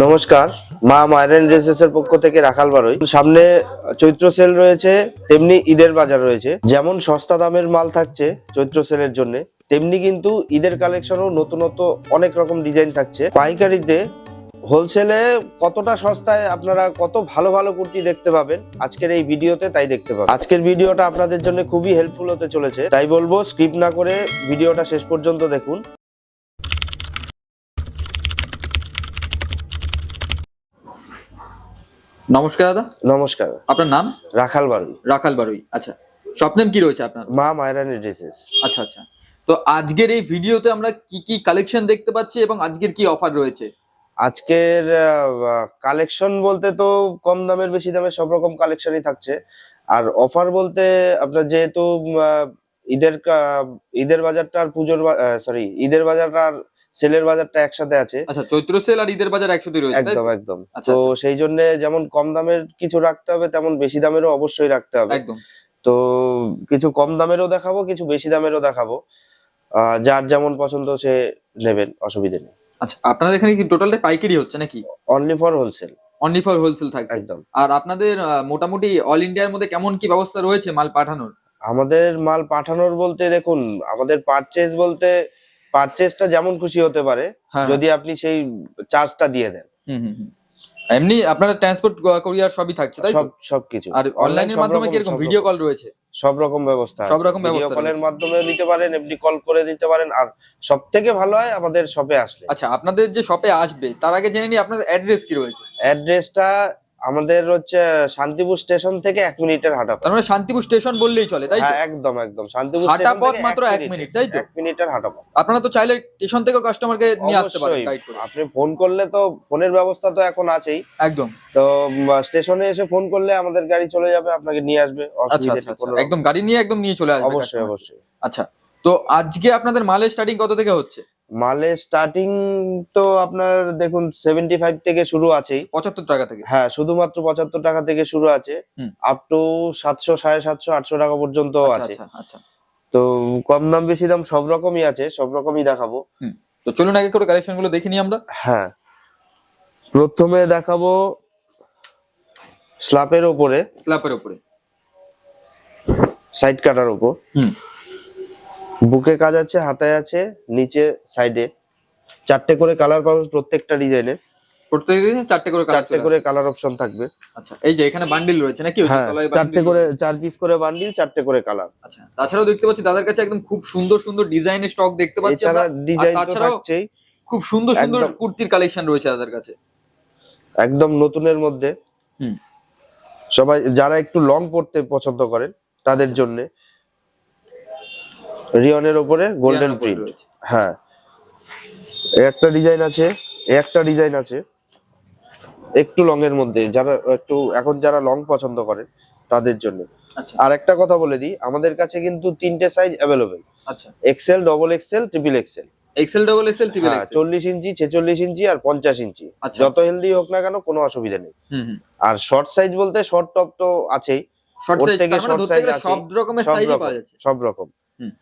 নমস্কার, মা মাইরেন ড্রেসেসের পক্ষ থেকে রাখাল বারোই। সামনে চৈত্র সেল রয়েছে, তেমনি ঈদের বাজার রয়েছে। যেমন সস্তা দামের মাল থাকছে চৈত্র সেলের জন্য, তেমনি কিন্তু ঈদের কালেকশনও নতুন অনেক রকম ডিজাইন থাকছে। পাইকারিতে হোলসেলে কতটা সস্তায় আপনারা কত ভালো ভালো কুর্তি দেখতে পাবেন আজকের এই ভিডিওতে, তাই দেখতে পাবেন। আজকের ভিডিওটা আপনাদের জন্য খুবই হেল্পফুল হতে চলেছে, তাই বলবো স্কিপ না করে ভিডিওটা শেষ পর্যন্ত দেখুন। নমস্কার দাদা। নমস্কার, আপনার নাম? রাখাল বারোই। রাখাল বারুই। আচ্ছা, শপ নেম কি রয়েছে আপনার? মা মাইরানি ড্রেসেস। আচ্ছা আচ্ছা, তো আজকের এই ভিডিওতে আমরা কি কি কালেকশন দেখতে পাচ্ছি এবং আজকের কি অফার রয়েছে? আজকের কালেকশন বলতে তো কম দামের বেশি দামের সব রকম কালেকশনই থাকছে। আর অফার বলতে আপনার যেহেতু ঈদের বাজারটা আর ঈদের বাজারটা আর সেলের বাজারটা একসাথে আছে। আচ্ছা, চৈত্র সেল আর ঈদের বাজার একসাথে রয়েছে, তাই তো? একদম একদম। আচ্ছা, তো আচ্ছা। সেই জন্য যেমন কম দামের কিছু রাখতে হবে, তেমন বেশি দামেরও অবশ্যই রাখতে হবে। একদম। তো কিছু কম দামেরও দেখাবো, কিছু বেশি দামেরও দেখাবো। যার যেমন পছন্দ সে নেবেন, অসুবিধা নেই। আচ্ছা, আপনাদের এখানে কি টোটালটা পাইকারি হচ্ছে নাকি? Only for wholesale. Only for wholesale থাকছে? একদম। আর আপনাদের মোটামুটি অল ইন্ডিয়ার মধ্যে কেমন কি ব্যবস্থা রয়েছে মাল পাঠানোর? আমাদের মাল পাঠানোর বলতে দেখুন, আমাদের পারচেজটা যেমন খুশি হতে পারে, হ্যাঁ। যদি আপনি সেই চার্জটা দিয়ে দেন। হুম হুম হুম। এমনি আপনারা ট্রান্সপোর্ট কুরিয়ার সবই থাকছে, তাই তো? সবকিছু। আর অনলাইনের মাধ্যমে কি এরকম ভিডিও কল রয়েছে? সব রকম ব্যবস্থা আছে। সব রকম ভিডিও ব্যবস্থা কলের রয়েছে। মাধ্যমে নিতে পারেন, এমনি কল করে নিতে পারেন। আর সব থেকে ভালো হয় আমাদের শপে আসলে। আচ্ছা, আপনাদের যে শপে আসবে তার আগে জেনে নিই আপনাদের অ্যাড্রেস কি রয়েছে। অ্যাড্রেসটা আমাদের হচ্ছে শান্তিপুর স্টেশন থেকে 1 মিনিটের হাঁটা পথ। তার মানে শান্তিপুর স্টেশন বললেই চলে, তাই তো? হ্যাঁ, একদম একদম। শান্তিপুর হাঁটা স্টেশন পথ থেকে মাত্র 1 মিনিট, তাই তো? 1 মিনিটের হাঁটা পথ। আপনারা তো চাইলে স্টেশন থেকেও কাস্টমারকে নিয়ে আসতে পারেন অবশ্যই, গাইড করে। আপনি ফোন করলে তো ফোনের ব্যবস্থা তো এখন আছেই। একদম। তো স্টেশনে এসে ফোন করলে আমাদের গাড়ি চলে যাবে, আপনাকে নিয়ে আসবে, আচ্ছা অসুবিধা আচ্ছা নেই আচ্ছা, কোনো রকম। একদম গাড়ি নিয়ে একদম নিয়ে চলে আসবে অবশ্যই customer। অবশ্যই। আচ্ছা, তো আজকে আপনাদের মালের স্টার্টিং কত থেকে হচ্ছে? মালের স্টার্টিং তো আপনার দেখুন 75 থেকে শুরু আছেই। 75 টাকা থেকে? হ্যাঁ, শুধুমাত্র 75 টাকা থেকে শুরু আছে, হুম। আপ টু 700, 750, 800 টাকা পর্যন্ত আচ্ছা আছে। আচ্ছা আচ্ছা। তো কম দাম বেশি দাম সব রকমই আছে, সব রকমই দেখাবো। হুম, তো চলুন আগে করে কালেকশন গুলো দেখে নিই আমরা। হ্যাঁ, প্রথমে দেখাবো স্ল্যাপের ওপরে, স্ল্যাপের উপরে। সাইড কাটার ওপর। হুম। বুকে কাজ আছে, হাতায় আছে, নিচে সাইডে 4টে করে কালার পাবেন প্রত্যেকটা ডিজাইনে। প্রত্যেকদিন 4টে করে কালার 4টে করে কালার অপশন থাকবে। আচ্ছা, এই যে এখানে বান্ডিল রয়েছে নাকি? ওই যে হ্যাঁ, তলায় 4টে বান্ডিল করে, রয়েছে। 4 পিস করে বান্ডিল, 4টে করে কালার। আচ্ছা, তাছাড়াও দেখতে পাচ্ছি দাদার কাছে একদম খুব সুন্দর সুন্দর ডিজাইনের স্টক দেখতে পাচ্ছি এছাড়া আমরা। আর ডিজাইন তো তাছাড়াও থাকছেই। খুব সুন্দর সুন্দর একদম। কুর্তির কালেকশন রয়েছে দাদার কাছে। একদম নতুনের মধ্যে। হুম। সবাই যারা একটু লং পড়তে পছন্দ করেন তাদের জন্য রিয়নের ওপরে গোল্ডেন রিয়ানের উপরে প্রিন্ট। রয়েছে। হ্যাঁ, একটা ডিজাইন আছে, একটা ডিজাইন আছে একটু লং এর মধ্যে, যারা লং পছন্দ করেন তাদের জন্য। আচ্ছা আর একটা কথা বলে দিই, আমাদের কাছে কিন্তু 3টে সাইজ অ্যাভেলেবেল: আচ্ছা। XL, double XL, triple XL. XL, double XL, triple হ্যাঁ, এক্সেল। 40 ইঞ্চি, 46 ইঞ্চি আর 50 ইঞ্চি। আচ্ছা। যত হেলদি হোক না কেন, কোনো অসুবিধা নেই। হুম হুম। আর শর্ট সাইজ বলতে শর্ট টপ তো আছেই, শর্ট ওর সাইজ, থেকে তার মানে শর্ট ধরতে সাইজ গেলে আছে, সব রকমের সব সাইজই রকম, পাওয়া যাচ্ছে। সব রকম। হুম।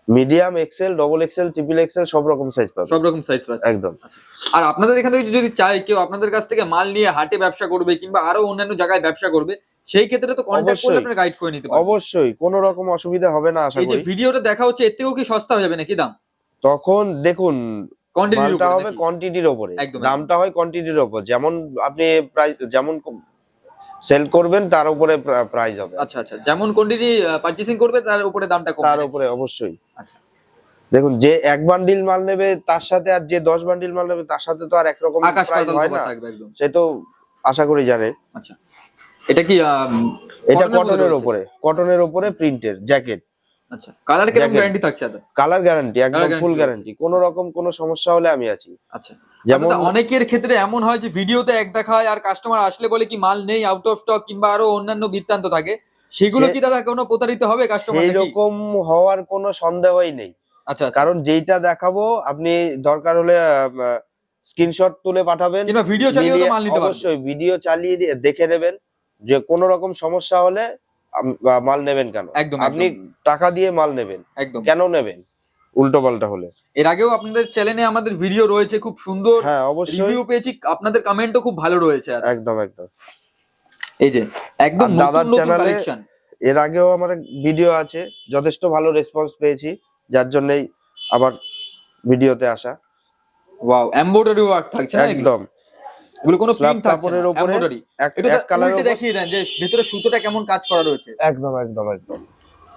Medium, XL, double XL, triple XL সব রকম সাইজ পাবে। সব রকম সাইজ পাচ্ছে একদম। আচ্ছা। আর আপনাদের এখান থেকে যদি চাই কেউ আপনাদের কাছ থেকে মাল নিয়ে হাটে ব্যবসা করবে কিংবা আরো অন্যান্য জায়গায় ব্যবসা করবে, সেই ক্ষেত্রে তো কন্ট্যাক্ট করলে অবশ্যই। আপনারা গাইড করে নিতে পারবেন। অবশ্যই, কোনো রকম অসুবিধা হবে না আশা এই যে করি। ভিডিওটা দেখা হচ্ছে এর থেকেও কি সস্তা হয়ে যাবে নাকি দাম? তখন দেখুন, কোয়ান্টিটির মালটা উপরে হবে নাকি? কোয়ান্টিটির ওপরে, একদম, দামটা হয় কোয়ান্টিটির ওপর। যেমন আপনি প্রাইস যেমন সেল করবেন তার উপরে প্রাইস হবে। আচ্ছা আচ্ছা, যেমন কোয়ান্টিটি পারচেজিং করবে তার উপরে দামটা কমবে তার নাকি? উপরে অবশ্যই। আচ্ছা দেখুন, যে 1 বান্ডিল মাল নেবে তার সাথে আর যে 10 বান্ডিল মাল নেবে তার সাথে তো আর একরকম আকাশ প্রাইস পাতাল হয় তফাৎ না, থাকবে একদম। সে তো আশা করি জানে। আচ্ছা, এটা কি এটা কটনের মধ্যে কটনের রয়েছে? ওপরে, কটনের ওপরে প্রিন্টের জ্যাকেট। আচ্ছা, কালার কিরকম Jacket। গ্যারান্টি থাকছে দাদা? কালার গ্যারান্টি, একদম guarantee ফুল রয়েছে। গ্যারান্টি। কোনো রকম কোনো সমস্যা হলে আমি আছি। আচ্ছা, যেমন যেমন অনেকের ক্ষেত্রে এমন হয় যে ভিডিওতে এক দেখায় আর কাস্টমার আসলে বলে কি মাল নেই, আউট অফ স্টক কিংবা আরো অন্যান্য বৃত্তান্ত থাকে, সেগুলো কি দাদা কোনো প্রতারিত হবে কাস্টমার নাকি? এইরকম হওয়ার কোনো সন্দেহই নেই। আচ্ছা আচ্ছা, কারণ যেইটা দেখাবো আপনি দরকার হলে স্ক্রিনশট তুলে পাঠাবেন, কিংবা ভিডিও চালিয়েও তো মাল নিতে পারবে। অবশ্যই ভিডিও চালিয়ে দেখে নেবেন যে কোনো রকম সমস্যা হলে মাল নেবেন কেন। একদম আপনি একদম টাকা দিয়ে মাল নেবেন, একদম। কেন নেবেন? উল্টো পাল্টা হলে। এর আগেও আপনাদের চ্যানেলে আমাদের ভিডিও রয়েছে, খুব সুন্দর হ্যাঁ অবশ্যই, রিভিউ পেয়েছি, আপনাদের কমেন্টও খুব ভালো রয়েছে। একদম একদম। এই যে একদম আর নতুন দাদার নতুন চ্যানেলে কালেকশন। এর আগেও আমার ভিডিও আছে, যথেষ্ট ভালো রেসপন্স পেয়েছি, যার জন্যই আবার ভিডিওতে আসা। ওয়াও, এমব্রয়ডারি ওয়ার্ক থাকছে না এগুলো? একদম এগুলো কোনো স্ল্যাব প্রিন্ট থাকছে না, কাপড়ের উপরে এমব্রয়ডারি। এক এটা এক কালারের উল্টে উপর। দেখিয়ে দেন যে ভেতরে সুতোটা কেমন কাজ করা রয়েছে। একদম একদম একদম।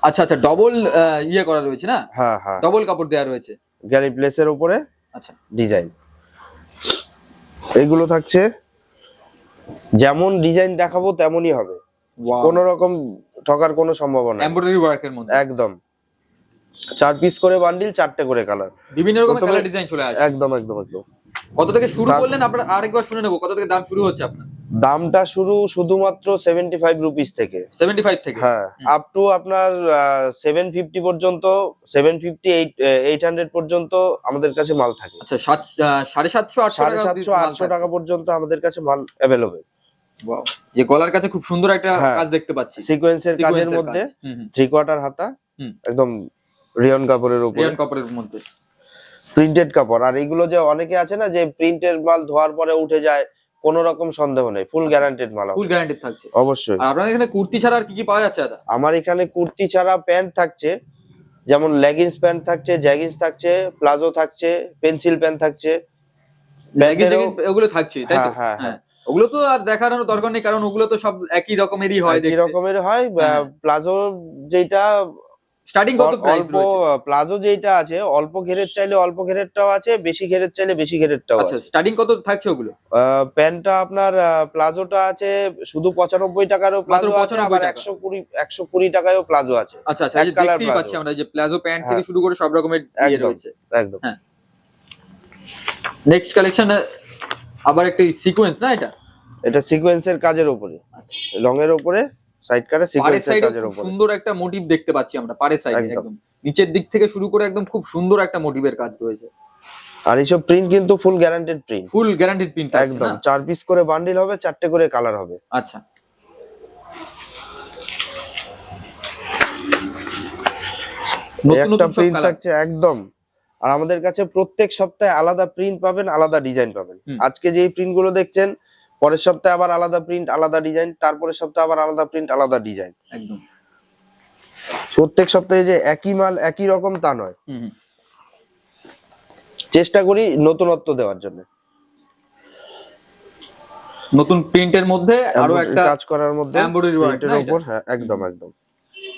আচ্ছা আচ্ছা, ডবল ইয়ে করা রয়েছে না? হ্যাঁ হ্যাঁ, ডবল কাপড় দেওয়া রয়েছে। গ্যারি প্লেসের উপরে আচ্ছা, ডিজাইন। এইগুলো থাকছে যেমন ডিজাইন দেখাবো তেমনই হবে, ওয়াও, কোনো রকম ঠকার কোনো সম্ভাবনা নেই। এমব্রয়ডারি ওয়ার্কের মধ্যে একদম 4 পিস করে বান্ডিল, 4টে করে কালার, বিভিন্ন রকমের প্রথমে- কালার ডিজাইন চলে আসে। একদম একদম একদম। কত থেকে শুরু তার- করলেন আপনারা? আরেকবার শুনে নেবো, কত থেকে দাম শুরু হচ্ছে আপনার? দামটা শুরু শুধুমাত্র 75 রুপিস থেকে। 75 থেকে? হ্যাঁ, আপ টু আপনার 750 পর্যন্ত, 750 800 পর্যন্ত আমাদের কাছে মাল থাকে। আচ্ছা, 750 800 টাকা অবধি 750 মাল 800 টাকা থাকছে। পর্যন্ত আমাদের কাছে মাল অ্যাভেলেবেল। Wow, যে গলার কাছে খুব সুন্দর একটা হ্যাঁ, কাজ দেখতে পাচ্ছি, সিকোয়েন্সের কাজের সিকোয়েন্সের মধ্যে, কাজ। হুম হুম, 3/4 হাতা, হুম। একদম রিয়ন কাপড়ের উপরে রিয়ন কাপড়ের মধ্যে। প্রিন্টেড কাপড়। আর এইগুলো যে অনেকে আছে না যে প্রিন্টের মাল ধোয়ার পরে উঠে যায়, কোনো রকম সন্দেহ নেই, ফুল গ্যারান্টেড মাল হবে। ফুল গ্যারান্টি থাকছে। অবশ্যই। আর আপনাদের এখানে কুর্তি ছাড়া আর কি কি পাওয়া যাচ্ছে দাদা? আমার এখানে কুর্তি ছাড়া প্যান্ট থাকছে, যেমন লেগিংস প্যান্ট থাকছে, জ্যাগিংস থাকছে, প্লাজো থাকছে, পেন্সিল প্যান্ট থাকছে, লেগিংস প্যান্টেরও- ওগুলো থাকছে, তাই তো? হ্যাঁ, হ্যাঁ, হ্যাঁ, ওগুলো তো আর দেখানোর দরকার নেই, কারণ ওগুলো তো সব একই রকমেরই হয় একই দেখতে। রকমের হয়। হ্যাঁ। প্লাজো যেটা স্টার্টিং কত প্রাইস অল্প, রয়েছে? প্লাজো যেটা আছে অল্প ঘেরের চাইলে অল্প ঘেরেরটাও আছে, বেশি ঘেরের চাইলে বেশি ঘেরেরটাও আচ্ছা, আছে। স্টার্টিং কত থাকছে ওগুলো? প্যান্টটা আপনার প্লাজোটা আছে শুধু 95 টাকারও প্লাজো আছে, 95 আবার টাকা। 120 টাকায়ও প্লাজো আছে। আচ্ছা আচ্ছা, এক এই যে কালার দেখতেই প্লাজো। পাচ্ছি আমরা, এই যে প্লাজো প্যান্ট থেকে হ্যাঁ। শুরু করে সব রকমের ইয়ে একদম রয়েছে। একদম। হ্যাঁ। নেক্সট কালেকশন আবার একটা সিকোয়েন্স না এটা? এটা সিকোয়েন্সের কাজের উপরে, রঙের উপরে, সাইড কাটা পাড়ের সিকোয়েন্সের সাইডে কাজের খুব উপরে। সুন্দর একটা মোটিভ দেখতে পাচ্ছি আমরা, পাড়ের সাইডে একদম। একদম নিচের দিক থেকে শুরু করে একদম খুব সুন্দর একটা মোটিভের কাজ রয়েছে। আর এইসব প্রিন্ট কিন্তু ফুল গ্যারান্টেড প্রিন্ট। ফুল গ্যারান্টিড প্রিন্ট থাকছে একদম না? 4 পিস করে বান্ডিল হবে, 4টে করে কালার হবে। আচ্ছা, এই নতুন একটা নতুন সব প্রিন্ট কালার। থাকছে একদম। আর আমাদের কাছে প্রত্যেক সপ্তাহে আলাদা প্রিন্ট পাবেন, আলাদা ডিজাইন পাবেন। হুম। আজকে যেই প্রিন্ট গুলো দেখছেন, পরের সপ্তাহে আবার আলাদা প্রিন্ট আলাদা ডিজাইন, তারপরের সপ্তাহে আবার আলাদা প্রিন্ট আলাদা ডিজাইন। একদম। প্রত্যেক সপ্তাহে যে একই মাল একই রকম তা নয়, হুম হুম। চেষ্টা করি নতুনত্ব দেওয়ার জন্য, নতুন প্রিন্টের মধ্যে আরো একটা কাজ করার মধ্যে, এমব্রয়ডারি ওয়ার্ক প্রিন্টের না উপর। এটা? হ্যাঁ একদম একদম।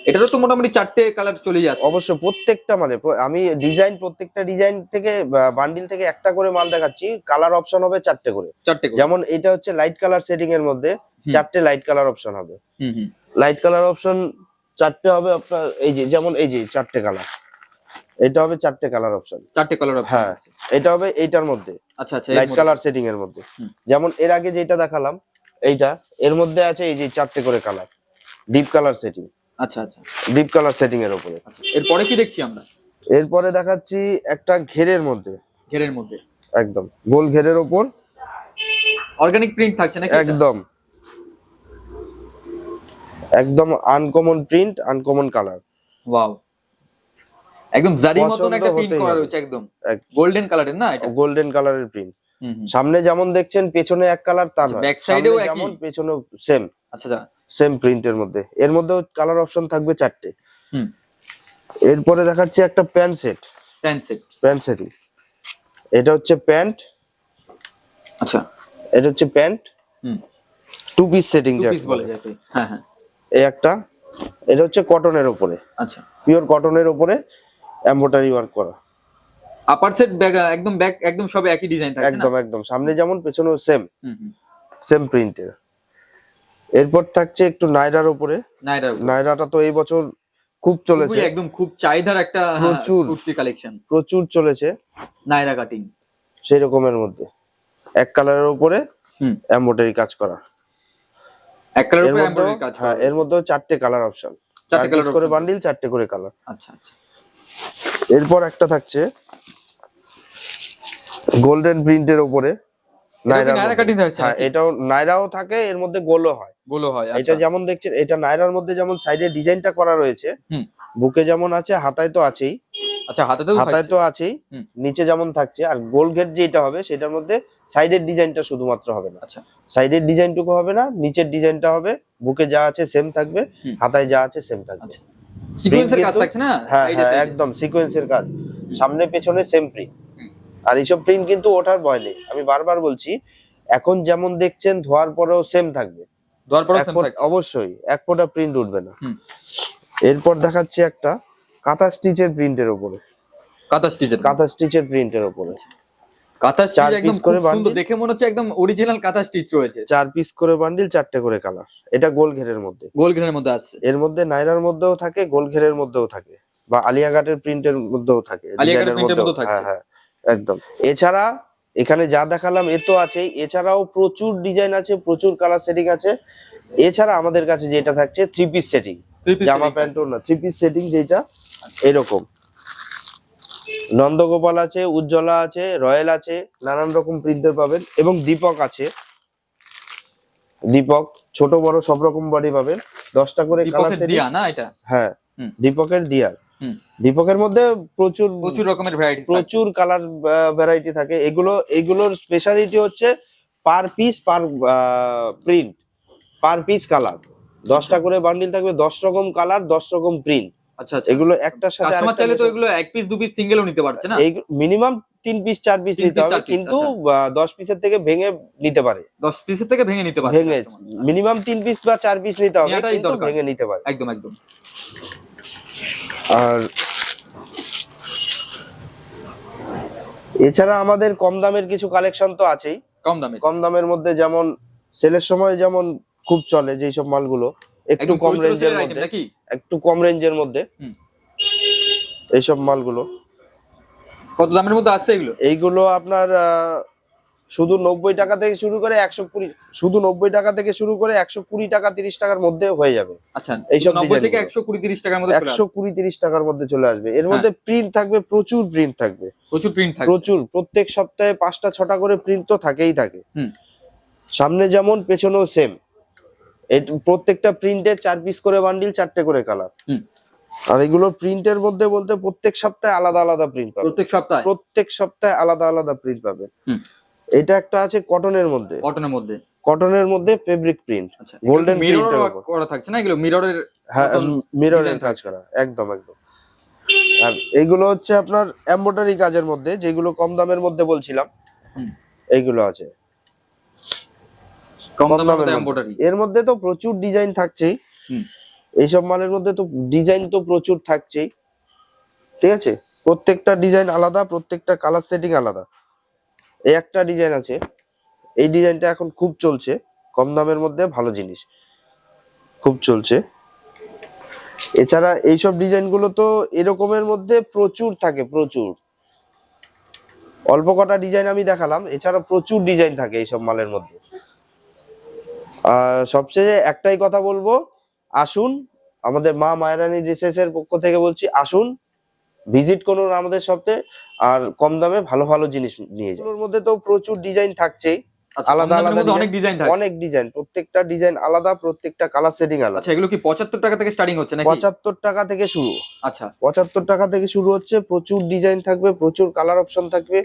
এটারও তো মোটামুটি 4টে কালার চলে যাচ্ছে। অবশ্য প্রত্যেকটা মানে আমি ডিজাইন, প্রত্যেকটা ডিজাইন থেকে বান্ডিল থেকে একটা করে মাল দেখাচ্ছি, কালার অপশন হবে 4টে করে। 4টে করে। যেমন এটা হচ্ছে লাইট কালার সেটিং এর মধ্যে, 4টে লাইট কালার অপশন হবে। হুম হুম। লাইট কালার অপশন 4টে হবে আপনার, এই যে যেমন এই যে 4টে কালার, এটা হবে 4টে কালার অপশন। 4টে কালার অপশন। হ্যাঁ, এটা হবে এইটার মধ্যে আচ্ছা আচ্ছা, লাইট কালার সেটিং এর মধ্যে। হুম। যেমন এর আগে যেটা দেখালাম এইটা, এর মধ্যে আছে এই যে 4টে করে কালার, ডিপ কালার সেটিং, আচ্ছা আচ্ছা। ডিপ কালার সেটিং এর উপরে। এরপরে কি দেখছি আমরা? এরপরে দেখাচ্ছি একটা ঘেরের মধ্যে, ঘেরের মধ্যে একদম গোল ঘেরের ওপর অর্গানিক প্রিন্ট থাকছে নাকি? একদম একদম uncommon print, uncommon colour. Wow, একদম জারি মতন পছন্দ একটা প্রিন্ট হতেই করা হবে। রয়েছে, একদম গোল্ডেন কালারের না এটা? গোল্ডেন কালারের প্রিন্ট। হুম হুম। সামনে যেমন দেখছেন পেছনে এক কালার তা আচ্ছা, নয়, back side এও সামনে একই? যেমন পেছনেও সেম, আচ্ছা আচ্ছা। সেম প্রিন্টের মধ্যে। এর মধ্যেও কালার অপশন থাকবে 4টে। হুম। এরপরে দেখাচ্ছি একটা pant set, pant set. Pant setting. এটা হচ্ছে প্যান্ট, আচ্ছা। এটা হচ্ছে প্যান্ট, হুম। 2 পিস সেটিং টু পিস বলে যাতে। হ্যাঁ হ্যাঁ। এই একটা, এটা হচ্ছে কটনের উপরে, আচ্ছা। পিওর কটনের উপরে এমব্রয়ডারি ওয়ার্ক করা। আপার সেট ব্যাক একদম, ব্যাক একদম সব একই ডিজাইন থাকছে না? একদম একদম, সামনে যেমন পেছনেও সেম, হুম হুম। সেম প্রিন্টের। এরপর থাকছে একটু নাইরার উপরে। নাইরা নাইরাটা তো এই বছর খুব চলেছে, একদম খুব চাহিদার একটা প্রচুর। কুর্তি কালেকশন। প্রচুর চলেছে নাইরা কাটিং। সেই রকমের মধ্যে এক কালারের উপরে হুম। এমব্রয়ডারি কাজ করা। এক কালার এর উপরে মধ্যে, এমব্রয়ডারি কাজ করা হ্যাঁ, এর মধ্যেও 4টে কালার অপশন, 4 colour করে option। বান্ডিল, 4টে করে কালার। আচ্ছা আচ্ছা। এরপর একটা থাকছে গোল্ডেন প্রিন্টের উপরে নাইরার নাইরা মধ্যে। কাটিং থাকছে হ্যাঁ, নাকি? এটাও নাইরাও থাকে, এর মধ্যে গোলও হয়। বলো হয়। এটা আচ্ছা। যেমন দেখছেন, এটা নাইরার মধ্যে যেমন সাইডে ডিজাইনটা করা রয়েছে, হুম। বুকে যেমন আছে, হাতায় তো আছেই, আচ্ছা, হাতাতেও হাতায় থাকছে। তো আছেই, হুম। নিচে যেমন থাকছে। আর গোল ঘের যেটা হবে সেটার মধ্যে সাইডের ডিজাইনটা শুধুমাত্র হবে না, আচ্ছা। সাইডের ডিজাইনটুকু হবে না, নিচের ডিজাইনটা হবে। বুকে যা আছে সেম থাকবে, হুম। হাতায় যা আছে সেম থাকবে। আচ্ছা, সিকোয়েন্সের কাজ কিন্তু- থাকছে না হ্যাঁ সাইডে হ্যাঁ, সাইডে। একদম সিকোয়েন্সের কাজ, সামনে পেছনে সেম প্রিন্ট। হুম। আর এইসব প্রিন্ট কিন্তু ওঠার ভয় নেই, আমি বারবার বলছি। এখন যেমন দেখছেন ধোয়ার পরেও সেম থাকবে, ধোয়ার পরেও এক সেম ফোঁটা- থাকছে। অবশ্যই এক ফোঁটা প্রিন্ট উঠবে না। হুম। এরপর দেখাচ্ছি একটা কাঁথা স্টিচের প্রিন্টের উপরে, কাঁথা স্টিচের। কাঁথা স্টিচের প্রিন্টের উপরে কাঁথা চার স্টিচ একদম piece করে খুব সুন্দর, bundle। দেখে মনে হচ্ছে একদম অরিজিনাল কাঁথা স্টিচ রয়েছে। 4 পিস করে বান্ডিল, 4টে করে কালার। এটা গোল ঘেরের মধ্যে, গোল গ্রেনের মধ্যে আসছে। এর মধ্যে নাইরার মধ্যেও থাকে, গোল ঘেরের মধ্যেও থাকে, বা আলিয়াঘাটের প্রিন্টের মধ্যেও থাকে, আলিয়াঘাটের ডিজাইনের প্রিন্টের মধ্যেও হ্যাঁ থাকছে। হ্যাঁ একদম। এছাড়া এখানে যা দেখালাম এ তো আছেই, এছাড়াও প্রচুর ডিজাইন আছে, প্রচুর কালার সেটিং আছে। এছাড়া আমাদের কাছে যেটা থাকছে 3 পিস সেটিং, Three piece জামা setting প্যান্ট থাকছে। না, 3 পিস সেটিং যেটা এরকম। নন্দগোপাল আছে, উজ্জ্বলা আছে, রয়্যাল আছে, নানান রকম প্রিন্টের পাবেন। এবং দীপক আছে, দীপক ছোট বড় সব রকম বডি পাবেন। 10টা করে কালার দীপকের সেটিং। দিয়া না এটা? হ্যাঁ, হুম। দীপকের দিয়ার। হুম। দীপকের মধ্যে প্রচুর প্রচুর রকমের ভ্যারাইটি। প্রচুর কালার ভ্যারাইটি থাকে। এগুলোর স্পেশালিটি হচ্ছে per piece per print, per piece colour. 10টা করে বান্ডিল থাকবে, 10 রকম কালার, 10 রকম প্রিন্ট। আচ্ছা আচ্ছা। এগুলো একটার সাথে কাস্টমার আরেকটা চাইলে তো মেশানো। এগুলো এক পিস দু পিস সিঙ্গেলও নিতে পারছে না? এই মিনিমাম 3 পিস 4 পিস 3 নিতে piece, হবে, 4 piece, কিন্তু আচ্ছা। 10 পিসের থেকে ভেঙে নিতে পারে। 10 পিসের থেকে ভেঙে নিতে পারছে ভেঙে customer। মিনিমাম 3 পিস বা 4 পিস নিতে হবে, নেওয়াটাই কিন্তু দরকার। ভেঙে নিতে পারে। একদম একদম। আর এছাড়া আমাদের কম দামের কিছু কালেকশন তো আছেই। কম দামে। কম দামের মধ্যে যেমন সেলের সময় যেমন খুব চলে যেই সব মালগুলো, একটু একদম কম চৈত্র রেঞ্জের সেলের আইটেম মধ্যে, নাকি? একটু কম রেঞ্জের মধ্যে হুম। এইসব মালগুলো। কত দামের মধ্যে আসছে এগুলো? এইগুলো আপনার শুধু 90 টাকা থেকে শুরু করে 120, শুধু 90 টাকা থেকে শুরু করে 120 টাকা 30 টাকার মধ্যে হয়ে যাবে। আচ্ছা, এইসব 90 থেকে ডিজাইনগুলো। 120 30 টাকার মধ্যে চলে আসছে। 120 30 টাকার মধ্যে চলে আসবে। এর মধ্যে প্রিন্ট থাকবে, প্রচুর প্রিন্ট থাকবে, প্রচুর প্রিন্ট থাকছে। প্রচুর। প্রত্যেক সপ্তাহে 5টা 6টা করে প্রিন্ট তো থাকেই থাকে। হুম। সামনে যেমন পেছনেও সেম। প্রত্যেকটা প্রিন্টে 4 পিস করে বান্ডিল, 4টে করে কালার। হুম। আর এগুলো প্রিন্টের মধ্যে বলতে প্রত্যেক সপ্তাহে আলাদা আলাদা প্রিন্ট পাবে, প্রত্যেক সপ্তাহে। প্রত্যেক সপ্তাহে আলাদা আলাদা প্রিন্ট পাবে। হুম। এটা একটা আছে কটনের মধ্যে, কটনের মধ্যে। কটনের মধ্যে ফেব্রিক প্রিন্ট, আচ্ছা, গোল্ডেন মিরর প্রিন্টের উপর। করা থাকছে না এগুলো? মিররের হ্যাঁ, মিররের design কাজ থাকছে। করা, একদম একদম। আর এইগুলো হচ্ছে আপনার এমব্রয়ডারি কাজের মধ্যে, যেগুলো কম দামের মধ্যে বলছিলাম। হুম। এইগুলো আছে কম দামের মধ্যে মধ্যে। এমব্রয়ডারি। এর মধ্যে তো প্রচুর ডিজাইন থাকছেই। হুম। এইসব মালের মধ্যে তো ডিজাইন তো প্রচুর থাকছেই, ঠিক আছে। প্রত্যেকটা ডিজাইন আলাদা, প্রত্যেকটা কালার সেটিং আলাদা। এই একটা ডিজাইন আছে, এই ডিজাইনটা এখন খুব চলছে, কম দামের মধ্যে ভালো জিনিস, খুব চলছে। এছাড়া এইসব ডিজাইনগুলো তো এরকমের মধ্যে প্রচুর থাকে, প্রচুর। অল্প কটা ডিজাইন আমি দেখালাম, এছাড়া প্রচুর ডিজাইন থাকে এইসব মালের মধ্যে। সবচেয়ে একটাই কথা বলবো, আসুন, আমাদের মা মায়েরানী ড্রেসেসের পক্ষ থেকে বলছি, আসুন, ভিজিট করুন আমাদের শপে, আর কম দামে ভালো ভালো জিনিস নিয়ে যান। এগুলোর মধ্যে তো প্রচুর ডিজাইন থাকছেই, আচ্ছা, কম আলাদা দামের আলাদা মধ্যে অনেক ডিজাইন থাকে। অনেক ডিজাইন, প্রত্যেকটা ডিজাইন আলাদা, প্রত্যেকটা কালার সেটিং আলাদা। আচ্ছা, এগুলো কি 75 টাকা থেকে স্টার্টিং হচ্ছে নাকি? 75 টাকা থেকে শুরু, আচ্ছা। 75 টাকা থেকে শুরু হচ্ছে। প্রচুর ডিজাইন থাকবে, প্রচুর কালার অপশন থাকবে।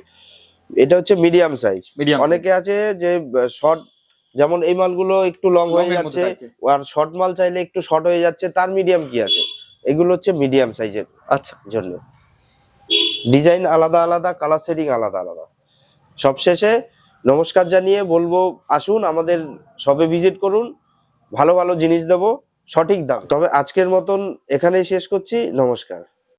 এটা হচ্ছে মিডিয়াম সাইজ। মিডিয়াম। অনেকে আছে যে শর্ট, যেমন এই মালগুলো একটু লং হয়ে এর মধ্যে যাচ্ছে, থাকছে। আর শর্ট মাল চাইলে একটু শর্ট হয়ে যাচ্ছে, তার মিডিয়াম কি আছে। এগুলো হচ্ছে মিডিয়াম সাইজের আচ্ছা। জন্য। ডিজাইন আলাদা আলাদা, কালার সেটিং আলাদা আলাদা। সবশেষে নমস্কার জানিয়ে বলবো, আসুন আমাদের শপে ভিজিট করুন, ভালো ভালো জিনিস দেবো সঠিক দাম। তবে আজকের মতন এখানেই শেষ করছি, নমস্কার।